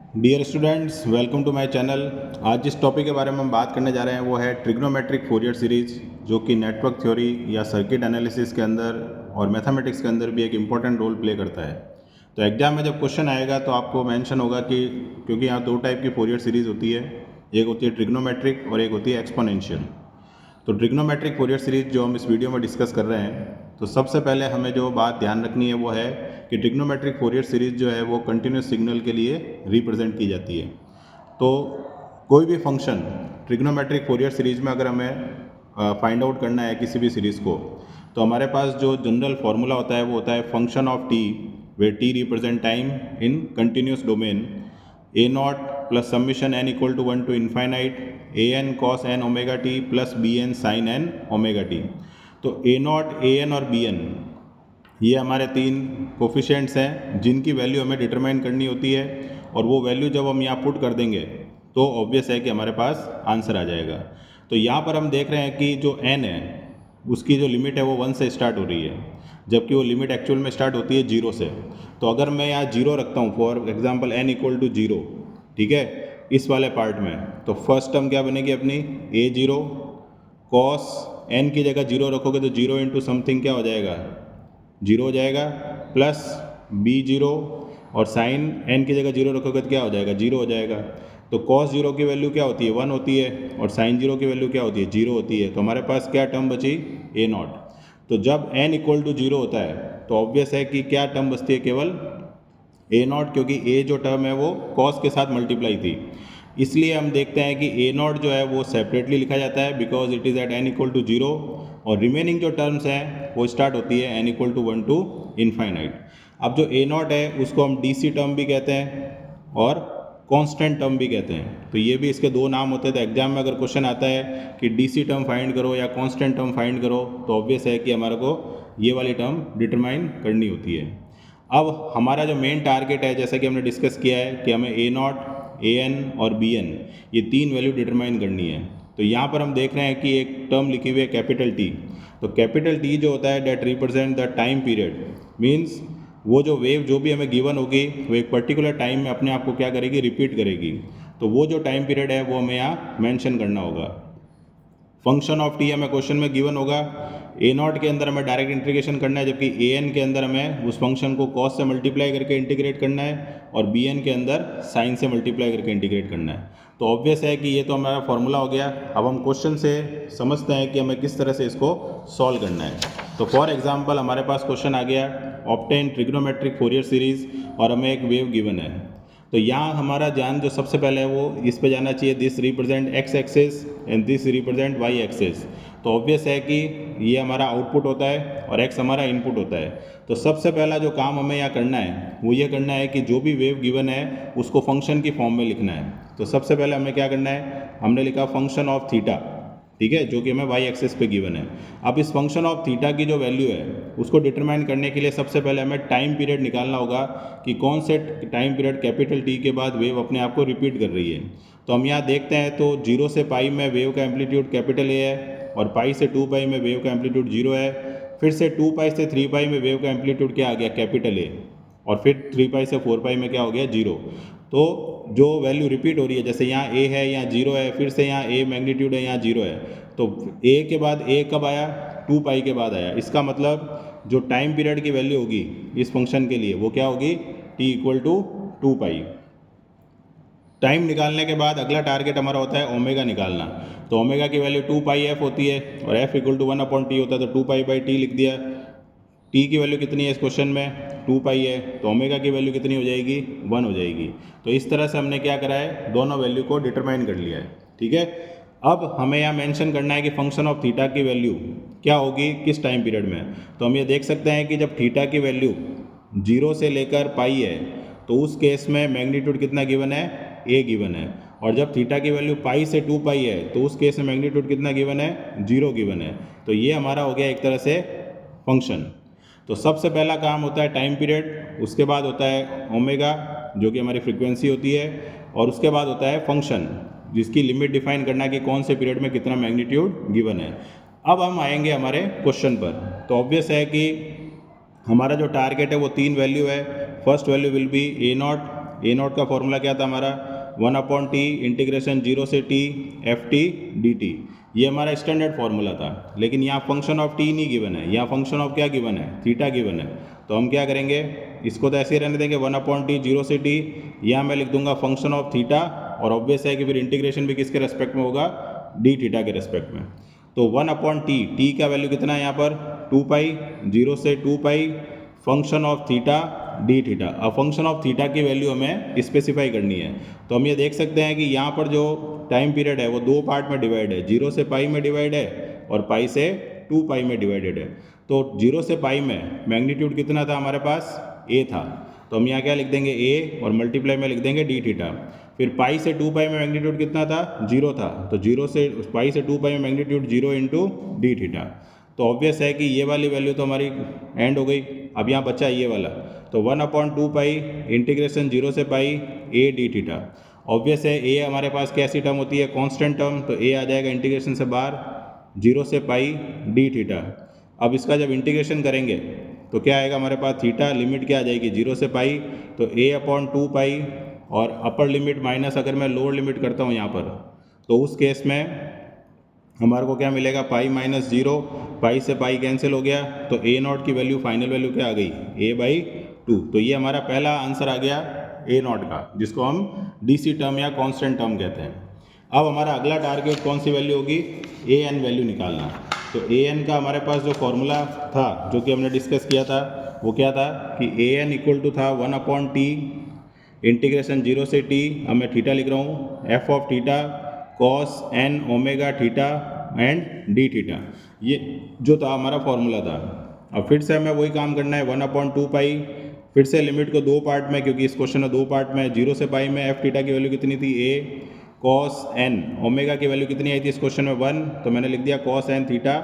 Dear students, welcome to my channel. आज जिस topic के बारे में हम बात करने जा रहे हैं वो है ट्रिग्नोमेट्रिक फोरियर सीरीज, जो कि नेटवर्क थ्योरी या सर्किट एनालिसिस के अंदर और मैथमेटिक्स के अंदर भी एक इम्पॉर्टेंट रोल प्ले करता है। तो एग्जाम में जब क्वेश्चन आएगा तो आपको मेंशन होगा कि क्योंकि यहाँ दो टाइप की फोरियर सीरीज होती है, एक होती है ट्रिग्नोमेट्रिक और एक होती है एक्सपोनेंशियल। तो ट्रिग्नोमेट्रिक फोरियर सीरीज जो हम इस वीडियो में डिस्कस कर रहे हैं, तो सबसे पहले हमें जो बात ध्यान रखनी है वो है कि ट्रिग्नोमेट्रिक फोरियर सीरीज जो है वो कंटिन्यूस सिग्नल के लिए रिप्रेजेंट की जाती है। तो कोई भी फंक्शन ट्रिग्नोमेट्रिक फोरियर सीरीज में अगर हमें फाइंड आउट करना है किसी भी सीरीज़ को, तो हमारे पास जो जनरल फार्मूला होता है वो होता है function of T, where T represent time in continuous domain, A naught plus summation N equal to 1 to infinite A N cos N omega T plus B N sine N omega T. तो A naught, A N और B N ये हमारे तीन coefficients हैं जिनकी value हमें determine करनी होती है, और वो वैल्यू जब हम यहाँ पुट कर देंगे तो ऑब्वियस है कि हमारे पास आंसर आ जाएगा। तो यहाँ पर हम देख रहे हैं कि जो n है उसकी जो लिमिट है वो 1 से स्टार्ट हो रही है, जबकि वो लिमिट एक्चुअल में स्टार्ट होती है 0 से। तो अगर मैं यहाँ 0 रखता हूँ, for example n equal to 0, ठीक है, इस वाले पार्ट में, तो फर्स्ट टर्म क्या बनेगी अपनी a0, कॉस n की जगह 0 रखोगे तो 0 इंटू समथिंग क्या हो जाएगा, 0 हो जाएगा, प्लस b0, और साइन n की जगह 0 रखोगे तो क्या हो जाएगा, 0 हो जाएगा। तो कॉस 0 की वैल्यू क्या होती है, 1 होती है, और साइन 0 की वैल्यू क्या होती है, 0 होती है। तो हमारे पास क्या टर्म बची, ए नॉट। तो जब n इक्वल टू 0 होता है तो ऑब्वियस है कि क्या टर्म बचती है, केवल ए नॉट, क्योंकि ए जो टर्म है वो कॉस के साथ मल्टीप्लाई थी। इसलिए हम देखते हैं कि ए नॉट जो है वो सेपरेटली लिखा जाता है because it is at n equal to 0, और रिमेनिंग जो टर्म्स हैं वो स्टार्ट होती है n equal to 1 to infinite. अब जो ए नॉट है उसको हम डी टर्म भी कहते हैं और कांस्टेंट टर्म भी कहते हैं। तो ये भी इसके दो नाम होते हैं। तो एग्जाम में अगर क्वेश्चन आता है कि डी टर्म फाइंड करो या कांस्टेंट टर्म फाइंड करो, तो ऑब्वियस है कि हमारे को ये वाली टर्म डिटरमाइन करनी होती है। अब हमारा जो मेन टारगेट है, जैसा कि हमने डिस्कस किया है कि हमें ए नॉट, ए एन और बी एन ये तीन वैल्यू डिटरमाइन करनी है। तो यहाँ पर हम देख रहे हैं कि एक टर्म लिखी हुई है कैपिटल टी। तो कैपिटल टी जो होता है that represent the time period, means वो जो वेव जो भी हमें गिवन होगी वो एक पर्टिकुलर टाइम में अपने आप को क्या करेगी, रिपीट करेगी। तो वो जो टाइम पीरियड है वो हमें यहाँ मेंशन करना होगा। फंक्शन ऑफ टी हमें क्वेश्चन में गिवन होगा, ए नॉट के अंदर हमें डायरेक्ट इंटीग्रेशन करना है, जबकि ए एन के अंदर हमें उस फंक्शन को कॉस से मल्टीप्लाई करके इंटीग्रेट करना है, और बी एन के अंदर साइन से मल्टीप्लाई करके इंटीग्रेट करना है। तो ऑब्वियस है कि ये तो हमारा फॉर्मूला हो गया। अब हम क्वेश्चन से समझते हैं कि हमें किस तरह से इसको सॉल्व करना है। तो फॉर एग्जाम्पल हमारे पास क्वेश्चन आ गया, ऑब्टेन ट्रिग्नोमेट्रिक फोरियर सीरीज, और हमें एक वेव गिवन है। तो यहाँ हमारा ध्यान जो सबसे पहले है वो इस पे जाना चाहिए, this represent x axis and this represent y axis. तो ऑब्वियस है कि ये हमारा आउटपुट होता है और एक्स हमारा इनपुट होता है। तो सबसे पहला जो काम हमें यहाँ करना है वो ये करना है कि जो भी वेव गिवन है उसको फंक्शन की फॉर्म में लिखना है। तो सबसे पहले हमें क्या करना है, हमने लिखा फंक्शन ऑफ थीटा, ठीक है, जो कि हमें वाई एक्सेस पे गिवन है। अब इस फंक्शन ऑफ थीटा की जो वैल्यू है उसको डिटरमाइन करने के लिए सबसे पहले हमें टाइम पीरियड निकालना होगा कि कौन से टाइम पीरियड कैपिटल टी के बाद वेव अपने आप को रिपीट कर रही है। तो हम यहाँ देखते हैं तो 0 से पाई में वेव का एम्पलीट्यूड कैपिटल ए है, और पाई से 2 पाई में वेव का एम्पलीट्यूड 0 है। फिर से 2 पाई से 3 पाई में वेव का एम्पलीट्यूड क्या आ गया, कैपिटल ए, और फिर 3 पाई से 4 पाई में क्या हो गया, 0। तो जो वैल्यू रिपीट हो रही है, जैसे यहाँ ए है, यहाँ 0 है, फिर से यहाँ ए मैग्नीट्यूड है, यहाँ 0 है, तो ए के बाद ए कब आया, 2 पाई के बाद आया। इसका मतलब जो टाइम पीरियड की वैल्यू होगी इस फंक्शन के लिए वो क्या होगी, T equal to 2 pi. Time निकालने के बाद अगला टारगेट हमारा होता है ओमेगा निकालना। तो ओमेगा की वैल्यू 2 पाई एफ होती है, और F equal to 1 upon T होता है, तो 2 पाई बाई टी लिख दिया। टी की वैल्यू कितनी है इस क्वेश्चन में, 2 पाई है, तो ओमेगा की वैल्यू कितनी हो जाएगी, 1 हो जाएगी। तो इस तरह से हमने क्या करा है, दोनों वैल्यू को डिटरमाइन कर लिया है, ठीक है। अब हमें यहाँ मेंशन करना है कि फंक्शन ऑफ थीटा की वैल्यू क्या होगी किस टाइम पीरियड में। तो हम ये देख सकते हैं कि जब थीटा की वैल्यू 0 से लेकर पाई है तो उस केस में मैग्नीट्यूड कितना गिवन है, ए गिवन है, और जब थीटा की वैल्यू पाई से 2 पाई है तो उस केस में मैग्नीट्यूड कितना गिवन है, 0 गिवन है। तो ये हमारा हो गया एक तरह से फंक्शन। तो सबसे पहला काम होता है टाइम पीरियड, उसके बाद होता है ओमेगा जो कि हमारी फ्रीक्वेंसी होती है, और उसके बाद होता है फंक्शन जिसकी लिमिट डिफाइन करना है कि कौन से पीरियड में कितना मैग्नीट्यूड गिवन है। अब हम आएंगे हमारे क्वेश्चन पर। तो ऑब्वियस है कि हमारा जो टारगेट है वो तीन वैल्यू है। First value will be A naught, A not का फॉर्मूला क्या था हमारा 1/t इंटीग्रेशन 0 से t F T D T, ये हमारा स्टैंडर्ड फार्मूला था। लेकिन यहाँ फंक्शन ऑफ टी नहीं गिवन है, यहाँ फंक्शन ऑफ क्या गिवन है, थीटा गिवन है। तो हम क्या करेंगे, इसको तो ऐसे ही रहने देंगे 1/t 0 से t, यहाँ मैं लिख दूंगा फंक्शन ऑफ थीटा, और ऑब्वियस है कि फिर इंटीग्रेशन भी किसके रेस्पेक्ट में होगा, डी थीटा के रेस्पेक्ट में। तो 1/t, टी का वैल्यू कितना है यहाँ पर 2 पाई, 0 से 2 पाई function of theta D theta. अब फंक्शन ऑफ थीटा की वैल्यू हमें स्पेसिफाई करनी है। तो हम ये देख सकते हैं कि यहाँ पर जो टाइम पीरियड है वो दो पार्ट में डिवाइड है, 0 से पाई में डिवाइड है और पाई से 2 पाई में डिवाइडेड है। तो 0 से पाई में मैग्नीट्यूड कितना था हमारे पास, ए था। तो हम यहाँ क्या लिख देंगे, ए और मल्टीप्लाई में लिख देंगे डी थीटा। फिर पाई से 2 पाई में मैग्नीट्यूड कितना था, 0 था। तो 0 से पाई से 2 पाई में मैग्नीट्यूड 0 इंटू डी थीटा। तो ऑब्वियस है कि ये वाली वैल्यू तो हमारी एंड हो गई। अब यहाँ बचा ये वाला, तो 1/2 पाई इंटीग्रेशन 0 से पाई ए डी थीटा। ऑब्वियस है ए हमारे पास कैसी टर्म होती है, कांस्टेंट टर्म, तो ए आ जाएगा इंटीग्रेशन से बाहर 0 से पाई डी थीटा। अब इसका जब इंटीग्रेशन करेंगे तो क्या आएगा हमारे पास, थीटा लिमिट क्या आ जाएगी 0 से पाई, तो a/2 पाई, और अपर लिमिट माइनस अगर मैं लोअर लिमिट करता हूँ यहाँ पर, तो उस केस में हमारे को क्या मिलेगा, पाई माइनस 0, पाई से पाई कैंसिल हो गया, तो a नॉट की वैल्यू फाइनल वैल्यू क्या आ गई, a/2। तो ये हमारा पहला आंसर आ गया a नॉट का, जिसको हम डीसी टर्म या कांस्टेंट टर्म कहते हैं। अब हमारा अगला टारगेट कौन सी वैल्यू होगी, an वैल्यू निकालना। तो an का हमारे पास जो फॉर्मूला था, जो कि हमने डिस्कस किया था, वो क्या था कि an इक्वल टू था 1/t इंटीग्रेशन 0 से t, अब मैं थीटा लिख रहा हूँ, f of theta cos n omega theta and D theta. ये जो था हमारा फॉर्मूला था। अब फिर से हमें वही काम करना है, 1/2 पाई, फिर से लिमिट को दो पार्ट में, क्योंकि इस क्वेश्चन में दो पार्ट में, 0 से पाई में एफ थीटा की वैल्यू कितनी थी, a cos n, ओमेगा की वैल्यू कितनी आई थी इस क्वेश्चन में 1, तो मैंने लिख दिया cos n theta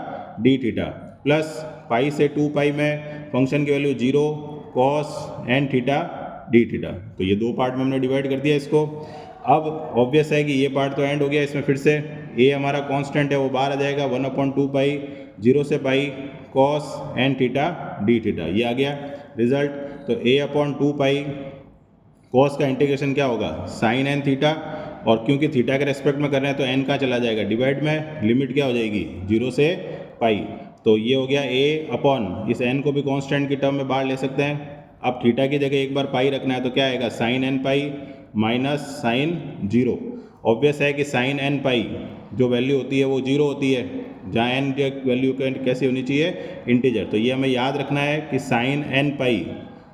D theta, plus pi से 2 पाई में फंक्शन की value 0 cos n theta D theta. तो ये दो पार्ट में हमने डिवाइड कर दिया इसको। अब ऑब्वियस है कि ये पार्ट तो एंड हो गया, इसमें फिर से a हमारा कांस्टेंट है वो बाहर आ जाएगा, 1/2 पाई 0 से पाई cos n theta D theta, ये आ गया रिजल्ट। तो a/2 पाई cos का इंटीग्रेशन क्या होगा, sin n थीटा, और क्योंकि थीटा के रेस्पेक्ट में कर रहे हैं तो n कहाँ चला जाएगा, डिवाइड में, लिमिट क्या हो जाएगी 0 से पाई। तो ये हो गया a/, इस n को भी कांस्टेंट की टर्म में बाहर ले सकते हैं। अब थीटा की जगह एक बार पाई रखना है, तो क्या आएगा sin n pi minus sine 0। Obvious है कि साइन n पाई जो वैल्यू होती है वो 0 होती है, जहाँ n की वैल्यू कैसी होनी चाहिए, इंटीजर। तो ये हमें याद रखना है कि साइन n पाई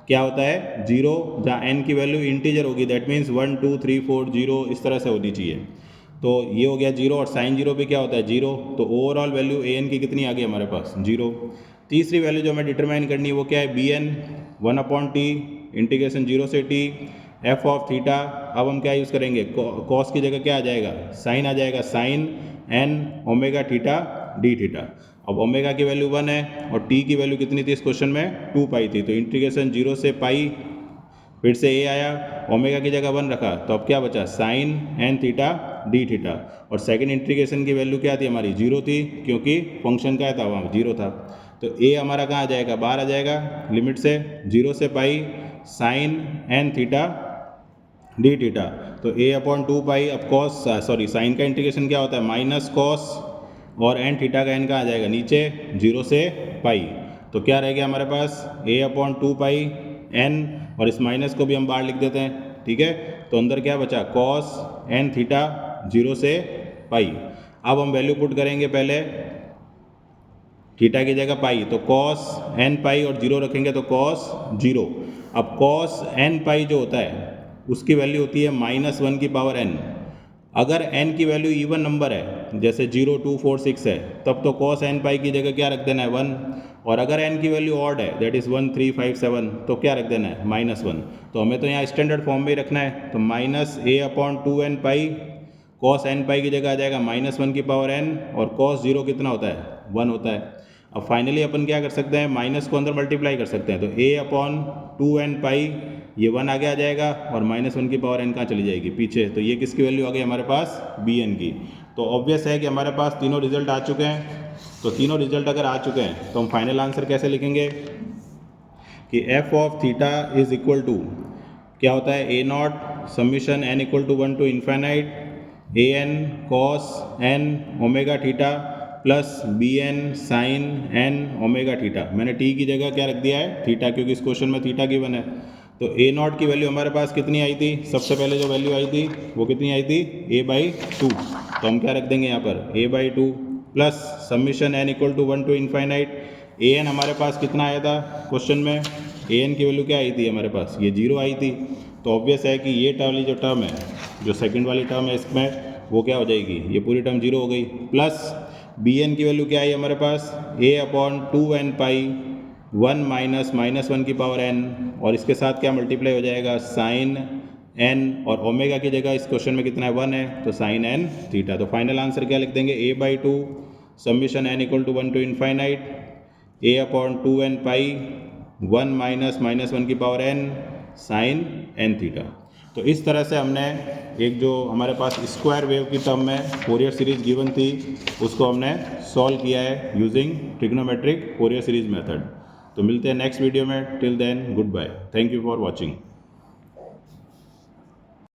क्या होता है 0, जहाँ n की वैल्यू इंटीजर होगी, दैट मीन्स 1 2 3 4 0 इस तरह से होनी चाहिए। तो ये हो गया 0, और साइन 0 भी क्या होता है 0। तो ओवरऑल वैल्यू an की कितनी आ गई हमारे पास 0। तीसरी वैल्यू जो हमें डिटरमाइन करनी है वो क्या है, bn 1/t इंटीग्रेशन 0 से t f ऑफ थीटा। अब हम क्या यूज़ करेंगे, कॉस की जगह क्या आ जाएगा, साइन आ जाएगा, sine n omega theta D theta. अब ओमेगा की वैल्यू 1 है और t की वैल्यू कितनी थी इस क्वेश्चन में, 2 पाई थी। तो इंटीग्रेशन 0 से पाई, फिर से a आया, ओमेगा की जगह 1 रखा, तो अब क्या बचा, sine n theta D theta. और सेकंड इंटीग्रेशन की वैल्यू क्या थी हमारी, 0 थी, क्योंकि फंक्शन क्या था वहाँ 0 था। तो a हमारा कहाँ आ जाएगा, बाहर आ जाएगा लिमिट से, 0 से pi sine n theta D theta. तो a/2 पाई, अब कॉस सॉरी साइन का इंटीग्रेशन क्या होता है, माइनस कॉस, और n थीटा का n का आ जाएगा नीचे 0 से पाई। तो क्या रह गया हमारे पास, a/2 पाई n, और इस माइनस को भी हम बाहर लिख देते हैं, ठीक है। तो अंदर क्या बचा, कॉस n थीटा 0 से पाई। अब हम वैल्यू पुट करेंगे, पहले थीटा की जगह पाई, तो कॉस n पाई और 0 रखेंगे तो कॉस 0। अब कॉस n पाई जो होता है उसकी वैल्यू होती है -1 की पावर n। अगर n की वैल्यू इवन नंबर है, जैसे 0 2 4 6 है, तब तो cos n पाई की जगह क्या रख देना है 1, और अगर n की वैल्यू ऑड है, दैट इज़ 1 3 5 7, तो क्या रख देना है -1। तो हमें तो यहाँ स्टैंडर्ड फॉर्म में ही रखना है, तो -a/2n पाई cos n पाई की जगह आ जाएगा -1 की पावर n, और cos 0 कितना होता है 1 होता है। अब फाइनली अपन क्या कर सकते हैं, माइनस को अंदर मल्टीप्लाई कर सकते हैं, तो a/2n पाई ये 1 आगे आ जाएगा, और -1 की पावर n कहाँ चली जाएगी पीछे। तो ये किसकी वैल्यू आ गई हमारे पास, bn की। तो ऑब्वियस है कि हमारे पास तीनों रिजल्ट आ चुके हैं। तो तीनों रिजल्ट अगर आ चुके हैं तो हम फाइनल आंसर कैसे लिखेंगे कि f of theta is equal to, क्या होता है, a naught summation N equal to 1 to infinite A N cos N omega theta plus B N sine N omega theta. मैंने टी की जगह क्या रख दिया है, थीटा, क्योंकि इस क्वेश्चन में थीटा गिवन है। तो ए नॉट की वैल्यू हमारे पास कितनी आई थी, सबसे पहले जो वैल्यू आई थी वो कितनी आई थी, a/2। तो हम क्या रख देंगे यहाँ पर, a/2 plus summation N equal to 1 to infinite A n हमारे पास कितना आया था क्वेश्चन में, ए एन की वैल्यू क्या आई थी हमारे पास, ये 0 आई थी। तो ऑब्वियस है कि ये वाली जो टर्म है, जो सेकंड वाली टर्म है इसमें, वो क्या हो जाएगी, ये पूरी टर्म 0 हो गई। प्लस बी एन की वैल्यू क्या आई हमारे पास, a/2n पाई 1 माइनस -1 की पावर n, और इसके साथ क्या मल्टीप्लाई हो जाएगा, साइन n, और ओमेगा की जगह इस क्वेश्चन में कितना है, 1 है, तो साइन n थीटा। तो फाइनल आंसर क्या लिख देंगे, a/2 summation n equal to 1 to infinite a/2n pi 1 minus -1 की power n sine n theta. तो इस तरह से हमने एक जो हमारे पास स्क्वायर वेव की टर्म में फोरियर सीरीज गिवन थी, उसको हमने सॉल्व किया है using trigonometric Fourier series method. तो मिलते हैं नेक्स्ट वीडियो में, till then good bye, thank you for watching.